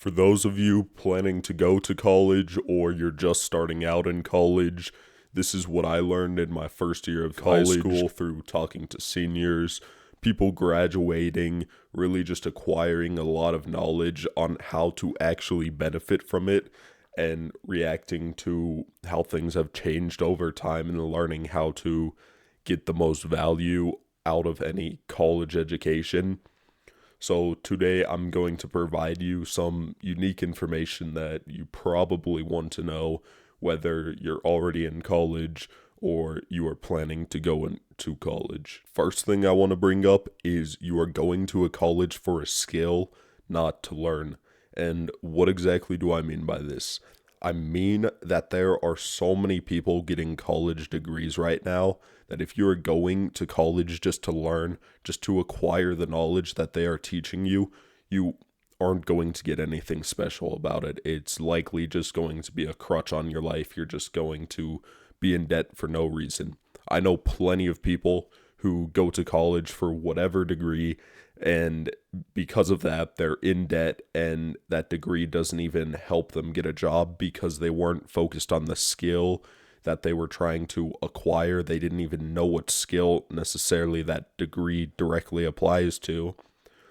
For those of you planning to go to college or you're just starting out in college, this is what I learned in my first year of high school through talking to seniors, people graduating, really just acquiring a lot of knowledge on how to actually benefit from it and reacting to how things have changed over time and learning how to get the most value out of any college education. So today I'm going to provide you some unique information that you probably want to know, whether you're already in college or you are planning to go into college. First thing I want to bring up is you are going to a college for a skill, not to learn. And what exactly do I mean by this? I mean that there are so many people getting college degrees right now that if you're going to college just to learn, just to acquire the knowledge that they are teaching you, you aren't going to get anything special about it. It's likely just going to be a crutch on your life. You're just going to be in debt for no reason. I know plenty of people who go to college for whatever degree, and because of that, they're in debt, and that degree doesn't even help them get a job because they weren't focused on the skill that they were trying to acquire. They didn't even know what skill necessarily that degree directly applies to.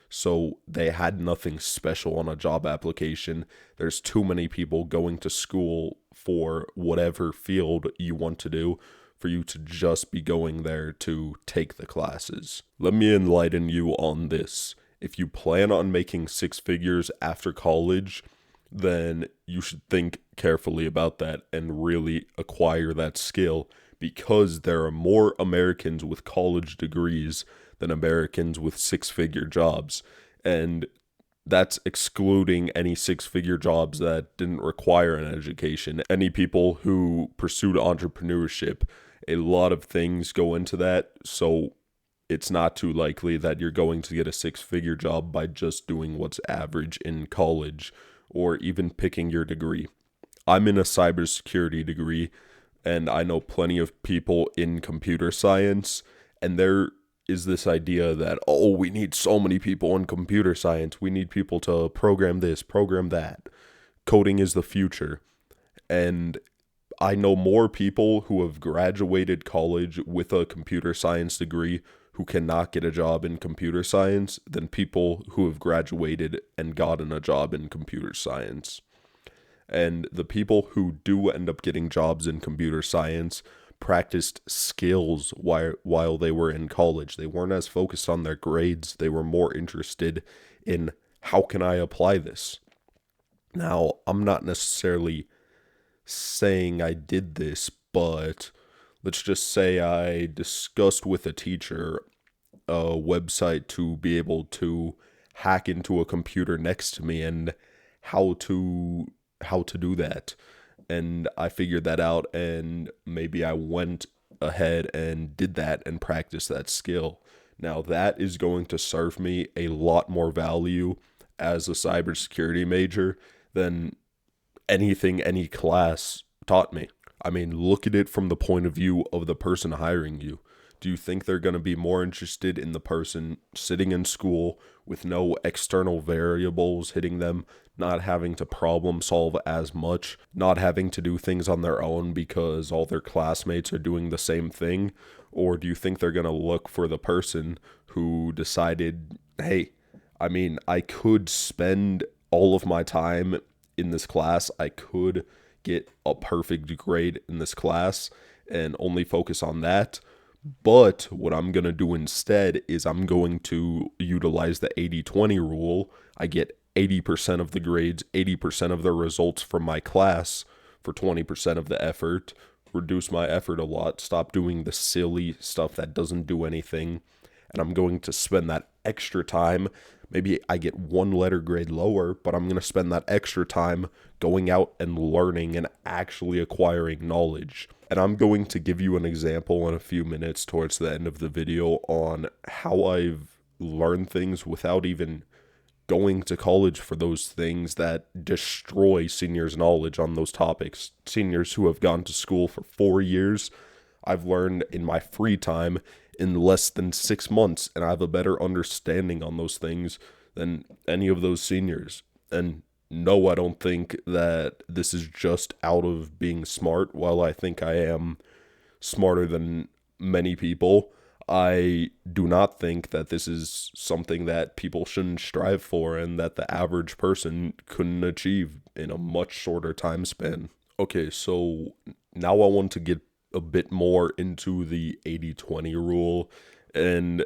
So they had nothing special on a job application. There's too many people going to school for whatever field you want to do for you to just be going there to take the classes. Let me enlighten you on this. If you plan on making six figures after college, then you should think carefully about that and really acquire that skill, because there are more Americans with college degrees than Americans with six-figure jobs. And that's excluding any six-figure jobs that didn't require an education. Any people who pursued entrepreneurship, a lot of things go into that, so it's not too likely that you're going to get a six-figure job by just doing what's average in college or even picking your degree. I'm in a cybersecurity degree, and I know plenty of people in computer science, and there is this idea that, oh, we need so many people in computer science. We need people to program this, program that. Coding is the future. And I know more people who have graduated college with a computer science degree who cannot get a job in computer science than people who have graduated and gotten a job in computer science. And the people who do end up getting jobs in computer science practiced skills while they were in college. They weren't as focused on their grades. They were more interested in, how can I apply this? Now, I'm not necessarily saying I did this, but let's just say I discussed with a teacher a website to be able to hack into a computer next to me and how to do that. And I figured that out, and maybe I went ahead and did that and practiced that skill. Now that is going to serve me a lot more value as a cybersecurity major than anything any class taught me. I mean, look at it from the point of view of the person hiring you. Do you think they're going to be more interested in the person sitting in school with no external variables hitting them, not having to problem solve as much, not having to do things on their own because all their classmates are doing the same thing? Or do you think they're going to look for the person who decided, hey, I mean, I could spend all of my time in this class, I could get a perfect grade in this class and only focus on that. But what I'm going to do instead is I'm going to utilize the 80-20 rule. I get 80% of the grades, 80% of the results from my class for 20% of the effort. Reduce my effort a lot. Stop doing the silly stuff that doesn't do anything. And I'm going to spend that extra time. Maybe I get one letter grade lower, but I'm going to spend that extra time going out and learning and actually acquiring knowledge. And I'm going to give you an example in a few minutes towards the end of the video on how I've learned things without even going to college for those things that destroy seniors' knowledge on those topics. Seniors who have gone to school for 4 years, I've learned in my free time in less than 6 months, and I have a better understanding on those things than any of those seniors. And no, I don't think that this is just out of being smart. While I think I am smarter than many people, I do not think that this is something that people shouldn't strive for and that the average person couldn't achieve in a much shorter time span. Okay, so now I want to get a bit more into the 80-20 rule and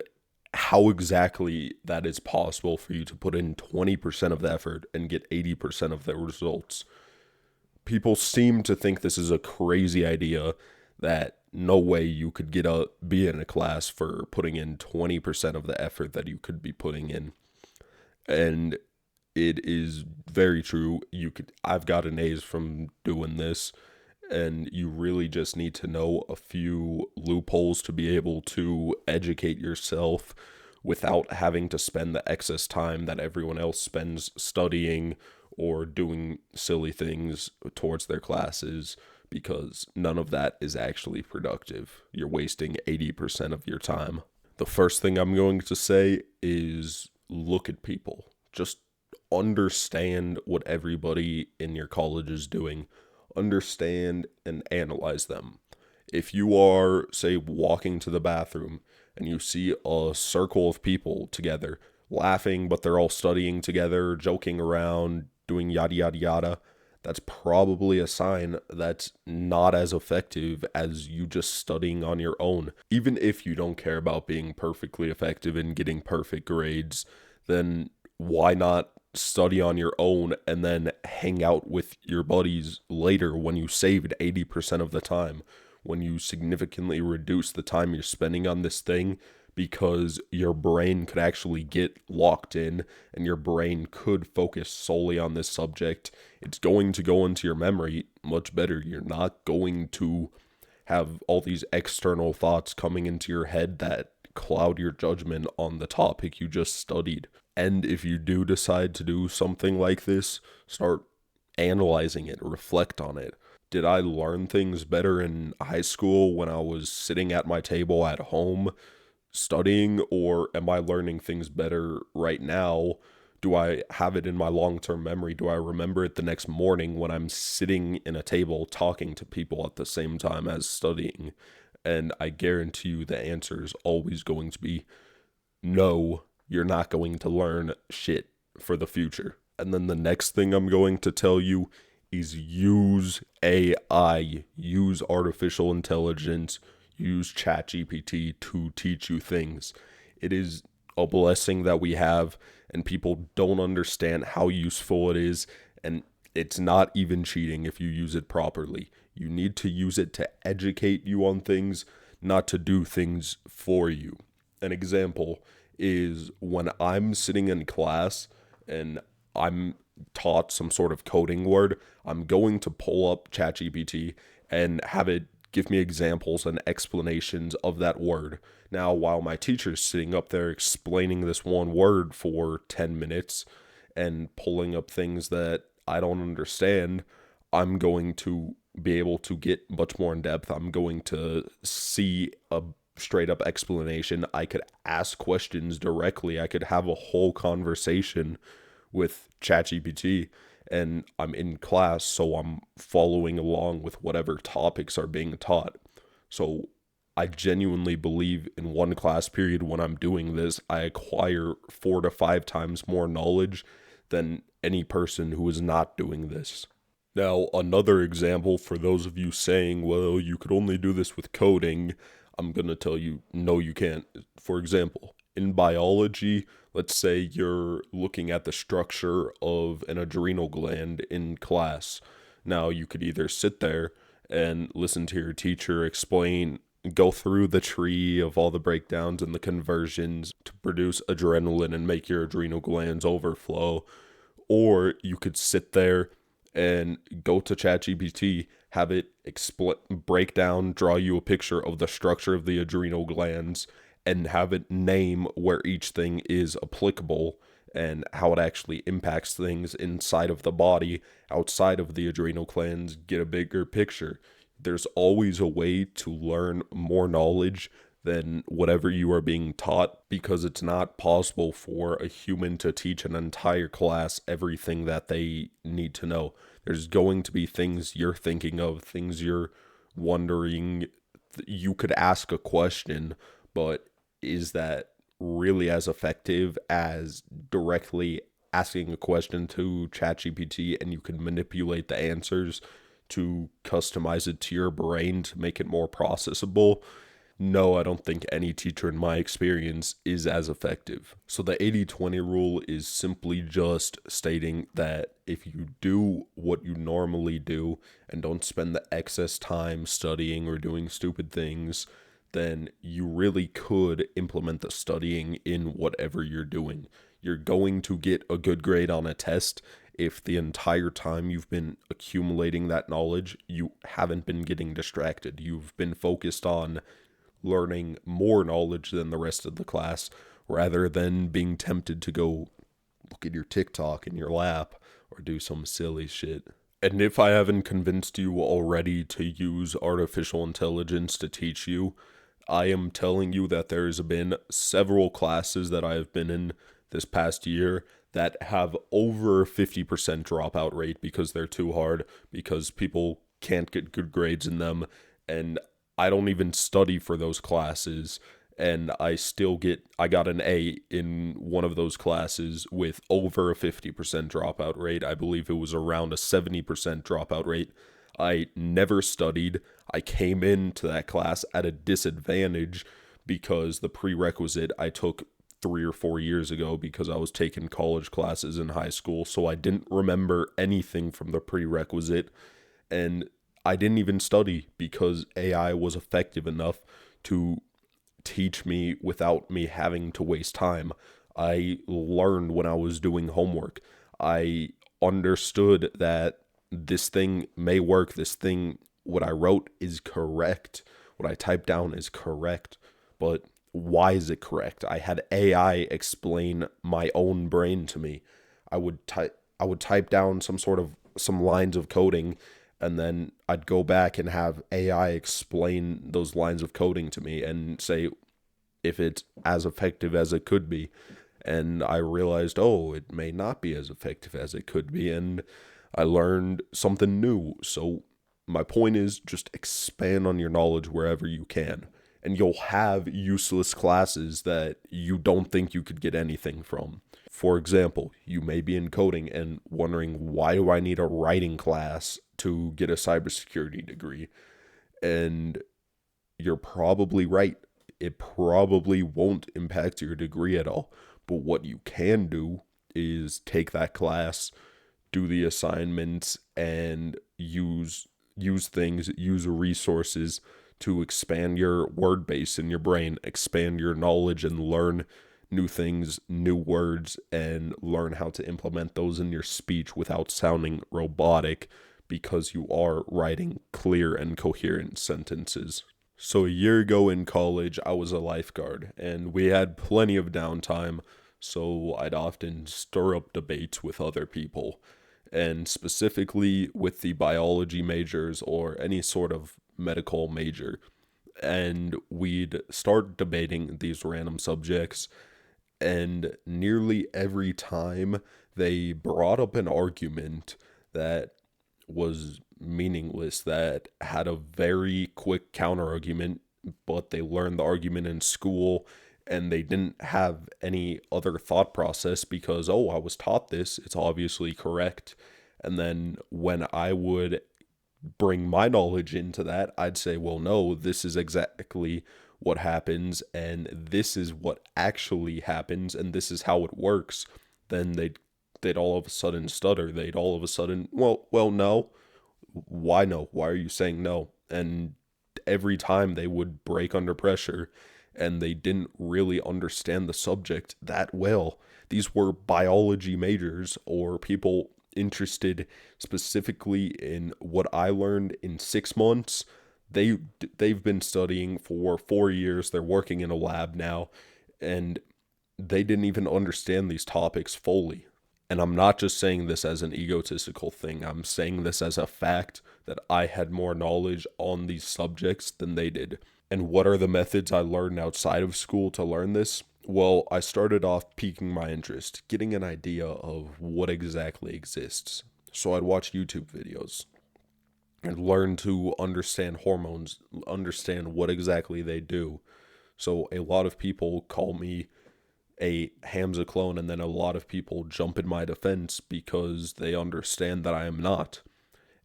how exactly that is possible for you to put in 20% of the effort and get 80% of the results. People seem to think this is a crazy idea, that no way you could get a B in a class for putting in 20% of the effort that you could be putting in. And it is very true. I've gotten A's from doing this, and you really just need to know a few loopholes to be able to educate yourself without having to spend the excess time that everyone else spends studying or doing silly things towards their classes, because none of that is actually productive. You're wasting 80% of your time. The first thing I'm going to say is look at people. Just understand what everybody in your college is doing. Understand and analyze them. If you are, say, walking to the bathroom and you see a circle of people together, laughing, but they're all studying together, joking around, doing yada yada yada, that's probably a sign that's not as effective as you just studying on your own. Even if you don't care about being perfectly effective and getting perfect grades, then why not study on your own and then hang out with your buddies later when you saved 80% of the time, when you significantly reduce the time you're spending on this thing, because your brain could actually get locked in and your brain could focus solely on this subject. It's going to go into your memory much better. You're not going to have all these external thoughts coming into your head that cloud your judgment on the topic you just studied. And if you do decide to do something like this, start analyzing it, reflect on it. Did I learn things better in high school when I was sitting at my table at home studying, or am I learning things better right now? Do I have it in my long-term memory? Do I remember it the next morning when I'm sitting in a table talking to people at the same time as studying? And I guarantee you the answer is always going to be no. You're not going to learn shit for the future. And then the next thing I'm going to tell you is use AI, use artificial intelligence, use ChatGPT to teach you things. It is a blessing that we have, and people don't understand how useful it is, and it's not even cheating if you use it properly. You need to use it to educate you on things, not to do things for you. An example is when I'm sitting in class and I'm taught some sort of coding word, I'm going to pull up ChatGPT and have it give me examples and explanations of that word. Now, while my teacher's sitting up there explaining this one word for 10 minutes and pulling up things that I don't understand, I'm going to be able to get much more in depth. I'm going to see a straight up explanation. I could ask questions directly. I could have a whole conversation with ChatGPT, and I'm in class, so I'm following along with whatever topics are being taught. So I genuinely believe in one class period when I'm doing this, I acquire 4 to 5 times more knowledge than any person who is not doing this. Now, another example for those of you saying, well, you could only do this with coding, I'm going to tell you, no, you can't. For example, in biology, let's say you're looking at the structure of an adrenal gland in class. Now, you could either sit there and listen to your teacher explain, go through the tree of all the breakdowns and the conversions to produce adrenaline and make your adrenal glands overflow, or you could sit there and go to ChatGPT, have it break down, draw you a picture of the structure of the adrenal glands, and have it name where each thing is applicable and how it actually impacts things inside of the body, outside of the adrenal glands, get a bigger picture. There's always a way to learn more knowledge than whatever you are being taught, because it's not possible for a human to teach an entire class everything that they need to know. There's going to be things you're thinking of, things you're wondering. You could ask a question, but is that really as effective as directly asking a question to ChatGPT and you can manipulate the answers to customize it to your brain to make it more processable? No, I don't think any teacher in my experience is as effective. So the 80-20 rule is simply just stating that if you do what you normally do and don't spend the excess time studying or doing stupid things, then you really could implement the studying in whatever you're doing. You're going to get a good grade on a test if the entire time you've been accumulating that knowledge, you haven't been getting distracted. You've been focused on learning more knowledge than the rest of the class, rather than being tempted to go look at your TikTok in your lap or do some silly shit. And if I haven't convinced you already to use artificial intelligence to teach you, I am telling you that there's been several classes that I have been in this past year that have over 50% dropout rate because they're too hard, because people can't get good grades in them, and I don't even study for those classes, and I got an A in one of those classes with over a 50% dropout rate. I believe it was around a 70% dropout rate. I never studied. I came into that class at a disadvantage because the prerequisite I took 3 or 4 years ago because I was taking college classes in high school, so I didn't remember anything from the prerequisite, and I didn't even study because AI was effective enough to teach me without me having to waste time. I learned when I was doing homework. I understood that this thing may work, what I wrote is correct, what I typed down is correct, but why is it correct? I had AI explain my own brain to me. I would type down some lines of coding, and then I'd go back and have AI explain those lines of coding to me and say if it's as effective as it could be. And I realized, oh, it may not be as effective as it could be, and I learned something new. So my point is, just expand on your knowledge wherever you can, and you'll have useless classes that you don't think you could get anything from. For example, you may be in coding and wondering, why do I need a writing class to get a cybersecurity degree? And you're probably right. It probably won't impact your degree at all. But what you can do is take that class, do the assignments, and use resources to expand your word base in your brain, expand your knowledge, and learn new things, new words, and learn how to implement those in your speech without sounding robotic, because you are writing clear and coherent sentences. So a year ago in college, I was a lifeguard, and we had plenty of downtime, so I'd often stir up debates with other people, and specifically with the biology majors or any sort of medical major. And we'd start debating these random subjects, and nearly every time they brought up an argument that was meaningless, that had a very quick counter argument, but they learned the argument in school and they didn't have any other thought process because, oh, I was taught this, it's obviously correct. And then when I would bring my knowledge into that, I'd say, well, no, this is exactly what happens, and this is what actually happens, and this is how it works. Then they'd all of a sudden stutter. They'd all of a sudden, well, no. Why no? Why are you saying no? And every time they would break under pressure, and they didn't really understand the subject that well. These were biology majors or people interested specifically in what I learned in 6 months. They've been studying for 4 years. They're working in a lab now, and they didn't even understand these topics fully. And I'm not just saying this as an egotistical thing. I'm saying this as a fact that I had more knowledge on these subjects than they did. And what are the methods I learned outside of school to learn this? Well, I started off piquing my interest, getting an idea of what exactly exists. So I'd watch YouTube videos and learn to understand hormones, understand what exactly they do. So a lot of people call me a Hamza clone, and then a lot of people jump in my defense because they understand that I am not.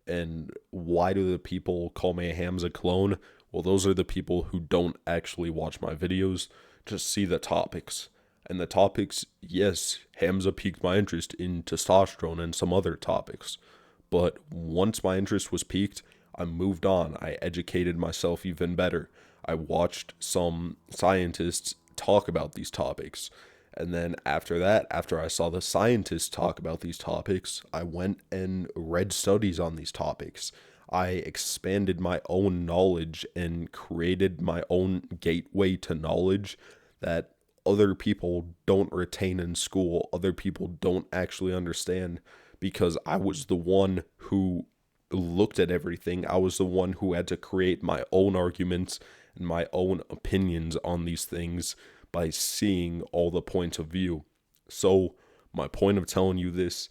And why do the people call me a Hamza clone? Well, those are the people who don't actually watch my videos, just see the topics. And the topics, yes, Hamza piqued my interest in testosterone and some other topics. But once my interest was piqued, I moved on. I educated myself even better. I watched some scientists talk about these topics. And then after that, after I saw the scientists talk about these topics, I went and read studies on these topics. I expanded my own knowledge and created my own gateway to knowledge that other people don't retain in school, other people don't actually understand, because I was the one who looked at everything. I was the one who had to create my own arguments and my own opinions on these things by seeing all the points of view. So, my point of telling you this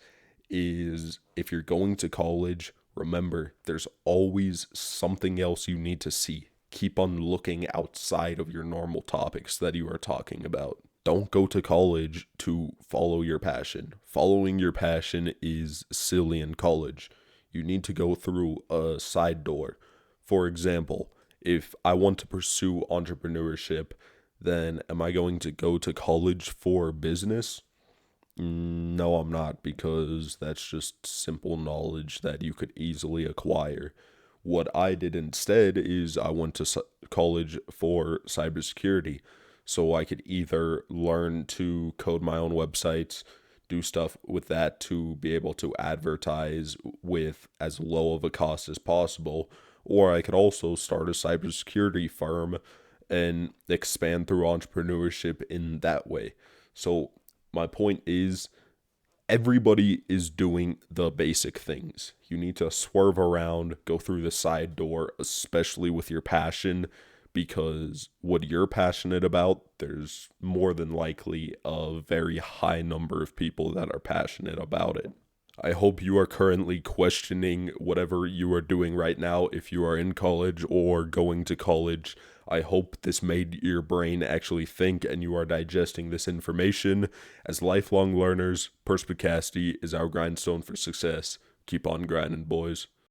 is if you're going to college, remember there's always something else you need to see. Keep on looking outside of your normal topics that you are talking about. Don't go to college to follow your passion. Following your passion is silly in college. You need to go through a side door. For example, if I want to pursue entrepreneurship, then am I going to go to college for business? No, I'm not, because that's just simple knowledge that you could easily acquire. What I did instead is I went to college for cybersecurity, so I could either learn to code my own websites, do stuff with that to be able to advertise with as low of a cost as possible, or I could also start a cybersecurity firm and expand through entrepreneurship in that way. So my point is everybody is doing the basic things. You need to swerve around, go through the side door, especially with your passion, because what you're passionate about, there's more than likely a very high number of people that are passionate about it. I hope you are currently questioning whatever you are doing right now if you are in college or going to college. I hope this made your brain actually think and you are digesting this information. As lifelong learners, Perspicacity is our grindstone for success. Keep on grinding, boys.